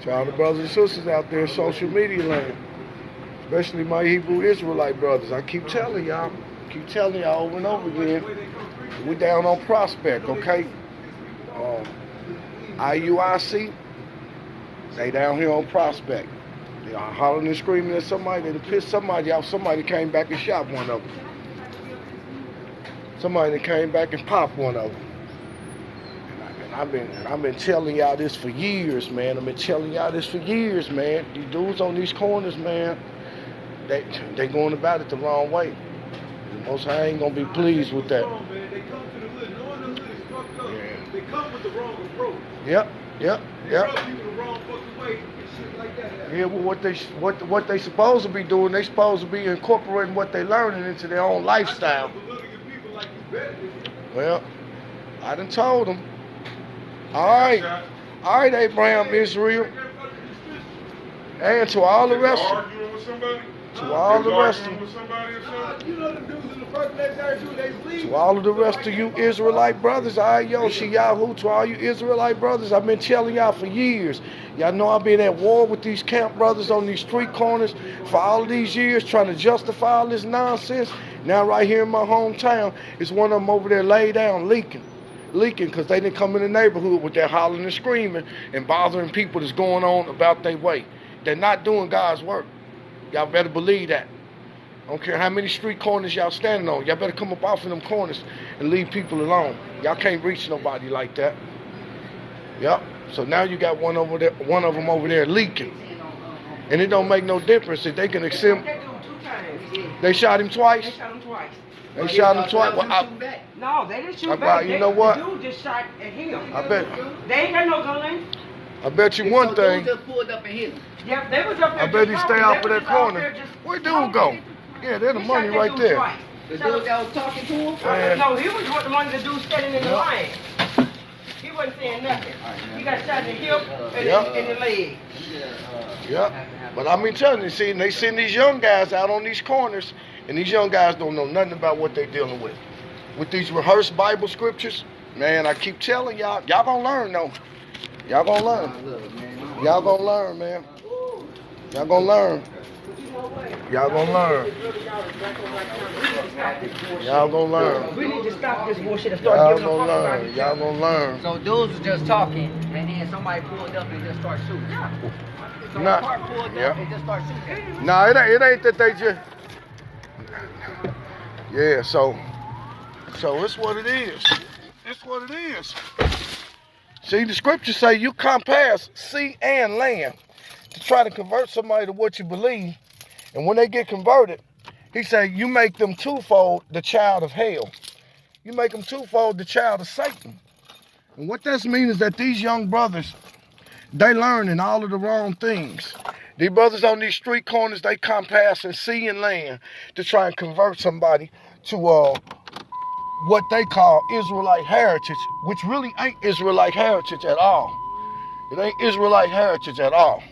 To all the brothers and sisters out there in social media land, especially my Hebrew Israelite brothers, I keep telling y'all over and over again, we down on Prospect, okay? IUIC, they down here on Prospect. They are hollering and screaming at somebody that pissed somebody off. Somebody came back and shot one of them. Somebody that came back and popped one of them. And I've been telling y'all this for years, man. These dudes on these corners, man, they going about it the wrong way. The Most High ain't gonna be pleased with that. They come with the wrong approach. Yep. They rub people the wrong fucking way and shit like that. Yeah, well, what they supposed to be doing, they supposed to be incorporating what they learning into their own lifestyle. Well, I done told them. All right, Abraham, Israel, and to all the rest of them. To all the rest of you Israelite brothers, to all you Israelite brothers, I've been telling y'all for years. Y'all know I've been at war with these camp brothers on these street corners for all of these years, trying to justify all this nonsense. Now right here in my hometown, it's one of them over there laid down leaking because they didn't come in the neighborhood with their hollering and screaming and bothering people that's going on about their way. They're not doing God's work. Y'all better believe that. I don't care how many street corners y'all standing on. Y'all better come up off of them corners and leave people alone. Y'all can't reach nobody like that. Yep. So now you got one of them over there leaking. And it don't make no difference if they can accept. They shot him twice? They shot him twice? Well, no, they didn't shoot back. You know what? The dude just shot at him. I bet. They ain't got no gun. I bet you one thing. Just pulled up and hit him. Yeah, they was up there. I bet he stay off of that corner. Where dude go? Yeah, there's the money right there. The dude that was talking to him? No, he was one of the dudes standing in the line. He wasn't saying nothing. He got shot in the hip and in the leg. Yep. But I mean, telling you, see, they send these young guys out on these corners, and these young guys don't know nothing about what they're dealing with. With these rehearsed Bible scriptures, man, I keep telling y'all gonna learn though. Y'all gonna learn. Y'all gonna learn, man. Y'all gonna learn. Y'all gonna learn. Y'all gonna learn. We need to stop this bullshit and start giving Y'all gonna learn. Y'all gonna learn. So dudes was just talking, and then somebody pulled up and just started shooting. Yeah. So the car pulled up and just started shooting. No, it ain't that they just. Yeah, so it's what it is. It's what it is. See, the scriptures say you compass sea and land to try to convert somebody to what you believe. And when they get converted, he said you make them twofold the child of hell. You make them twofold the child of Satan. And what that means is that these young brothers, they learning all of the wrong things. These brothers on these street corners, they compassing sea and land to try and convert somebody to what they call Israelite heritage, which really ain't Israelite heritage at all. It ain't Israelite heritage at all.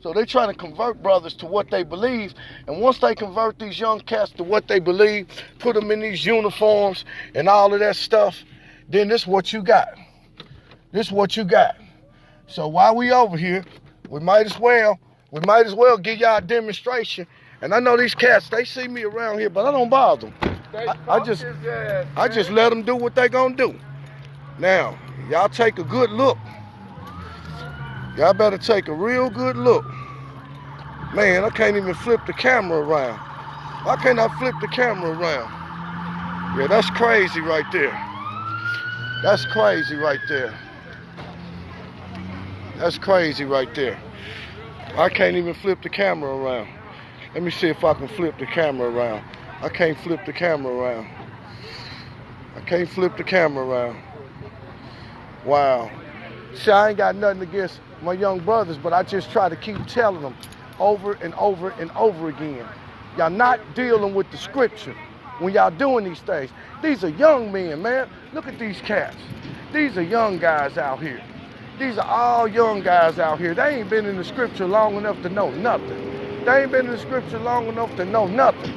So they trying to convert brothers to what they believe, and once they convert these young cats to what they believe, put them in these uniforms and all of that stuff, then this what you got. This what you got. So while we over here, we might as well give y'all a demonstration. And I know these cats, they see me around here, but I don't bother them. I just let them do what they gonna do. Now, y'all take a good look. Y'all better take a real good look. Man, I can't even flip the camera around. Why can't I flip the camera around? Yeah, that's crazy right there. That's crazy right there. That's crazy right there. I can't even flip the camera around. Let me see if I can flip the camera around. I can't flip the camera around. I can't flip the camera around. Wow. See, I ain't got nothing against my young brothers, but I just try to keep telling them over and over and over again. Y'all not dealing with the scripture when y'all doing these things. These are young men, man. Look at these cats. These are young guys out here. These are all young guys out here. They ain't been in the scripture long enough to know nothing. They ain't been in the scripture long enough to know nothing.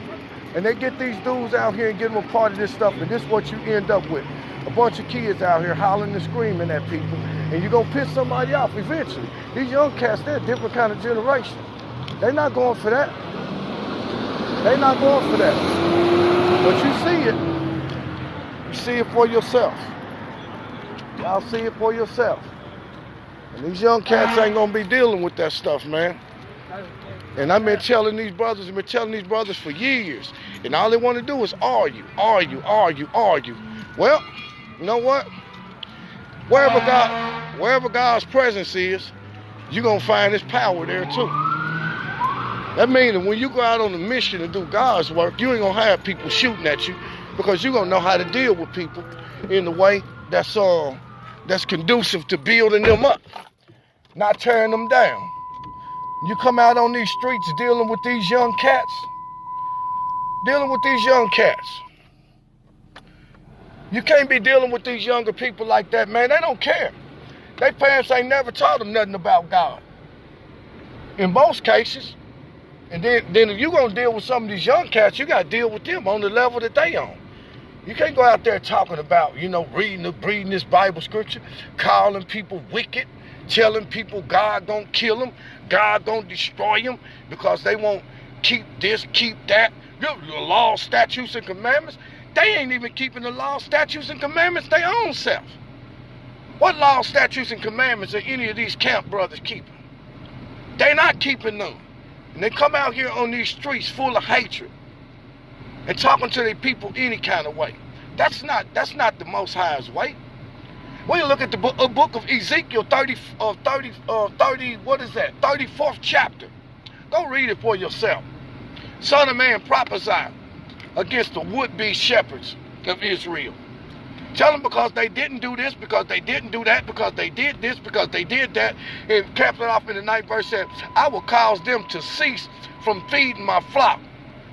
And they get these dudes out here and get them a part of this stuff, and this is what you end up with. A bunch of kids out here hollering and screaming at people, And you're going to piss somebody off eventually. These young cats, they're a different kind of generation. They're not going for that. They're not going for that. But you see it. You see it for yourself. Y'all see it for yourself. And these young cats ain't going to be dealing with that stuff, man. And I've been telling these brothers for years. And all they want to do is argue. Well, you know what? Wherever God's presence is, you're going to find his power there too. That means that when you go out on a mission to do God's work, you ain't going to have people shooting at you because you're going to know how to deal with people in the way that's conducive to building them up, not tearing them down. You come out on these streets dealing with these young cats. You can't be dealing with these younger people like that, man. They don't care. Their parents ain't never taught them nothing about God. In most cases. And then if you're going to deal with some of these young cats, you got to deal with them on the level that they on. You can't go out there talking about, reading this Bible scripture, calling people wicked, telling people God gonna kill them, God gonna destroy them because they won't keep this, keep that, the law, statutes, and commandments. They ain't even keeping the law, statutes, and commandments their own self. What law, statutes, and commandments are any of these camp brothers keeping? They're not keeping them. And they come out here on these streets full of hatred and talking to their people any kind of way. That's not the Most High's way. When you look at the book of Ezekiel 34th chapter. Go read it for yourself. Son of man, prophesy against the would-be shepherds of Israel. Tell them because they didn't do this, because they didn't do that, because they did this, because they did that. And capped it off in the 9th verse said, I will cause them to cease from feeding my flock.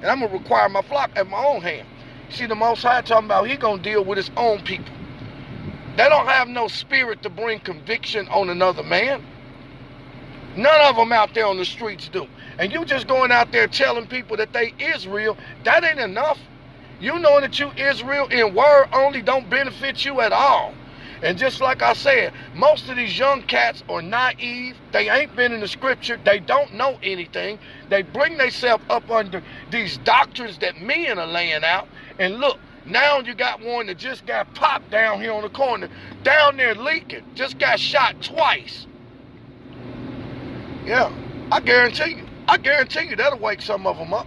And I'm going to require my flock at my own hand. See, the Most High talking about he going to deal with his own people. They don't have no spirit to bring conviction on another man. None of them out there on the streets do. And you just going out there telling people that they Israel, that ain't enough. You know that you Israel in word only don't benefit you at all. And just like I said, most of these young cats are naive. They ain't been in the scripture. They don't know anything. They bring themselves up under these doctrines that men are laying out. And look, now you got one that just got popped down here on the corner, down there leaking, just got shot twice. Yeah, I guarantee you that'll wake some of them up.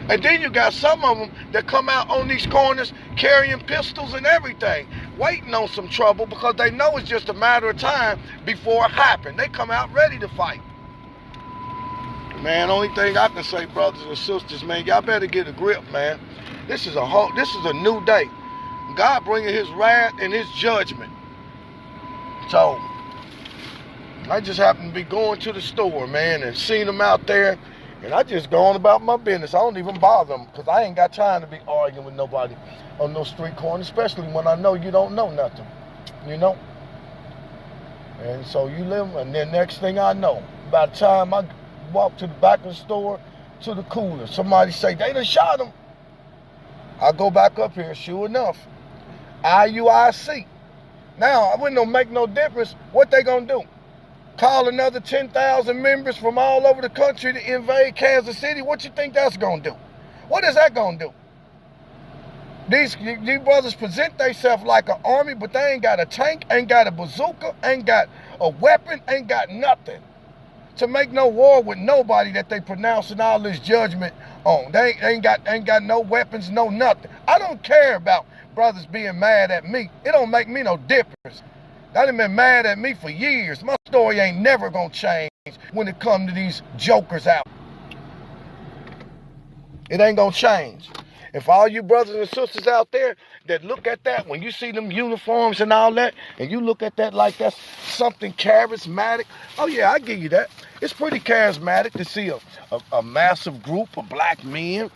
And then you got some of them that come out on these corners carrying pistols and everything, waiting on some trouble because they know it's just a matter of time before it happens. They come out ready to fight. Man, only thing I can say, brothers and sisters, man, y'all better get a grip, man. This is a new day. God bringing his wrath and his judgment. So, I just happened to be going to the store, man, and seen them out there. And I just go on about my business. I don't even bother them because I ain't got time to be arguing with nobody on no street corner, especially when I know you don't know nothing, you know? And so you live, and then next thing I know, by the time I walk to the back of the store, to the cooler, somebody say, they done shot him. I go back up here, sure enough, IUIC. Now, it wouldn't make no difference what they gonna do. Call another 10,000 members from all over the country to invade Kansas City. What you think that's going to do? What is that going to do? These brothers present themselves like an army, but they ain't got a tank, ain't got a bazooka, ain't got a weapon, ain't got nothing to make no war with nobody that they pronouncing all this judgment on. They ain't got no weapons, no nothing. I don't care about brothers being mad at me. It don't make me no difference. They done been mad at me for years. My story ain't never gonna change when it come to these jokers out. It ain't gonna change. If all you brothers and sisters out there that look at that, when you see them uniforms and all that, and you look at that like that's something charismatic, oh yeah, I give you that. It's pretty charismatic to see a massive group of black men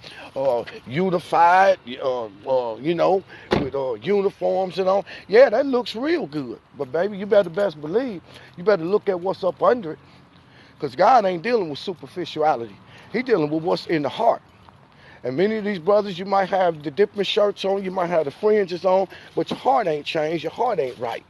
unified, you know, with uniforms and all. Yeah, that looks real good. But baby, you better best believe, you better look at what's up under it. Because God ain't dealing with superficiality. He dealing with what's in the heart. And many of these brothers, you might have the different shirts on, you might have the fringes on, but your heart ain't changed, your heart ain't right.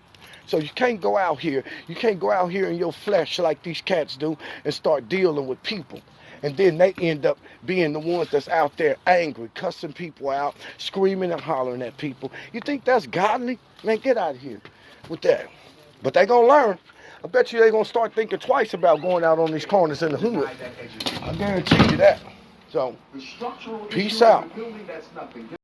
So you can't go out here. You can't go out here in your flesh like these cats do and start dealing with people. And then they end up being the ones that's out there angry, cussing people out, screaming and hollering at people. You think that's godly? Man, get out of here with that. But they gonna learn. I bet you they gonna start thinking twice about going out on these corners in the hood. I guarantee you that. So, peace out.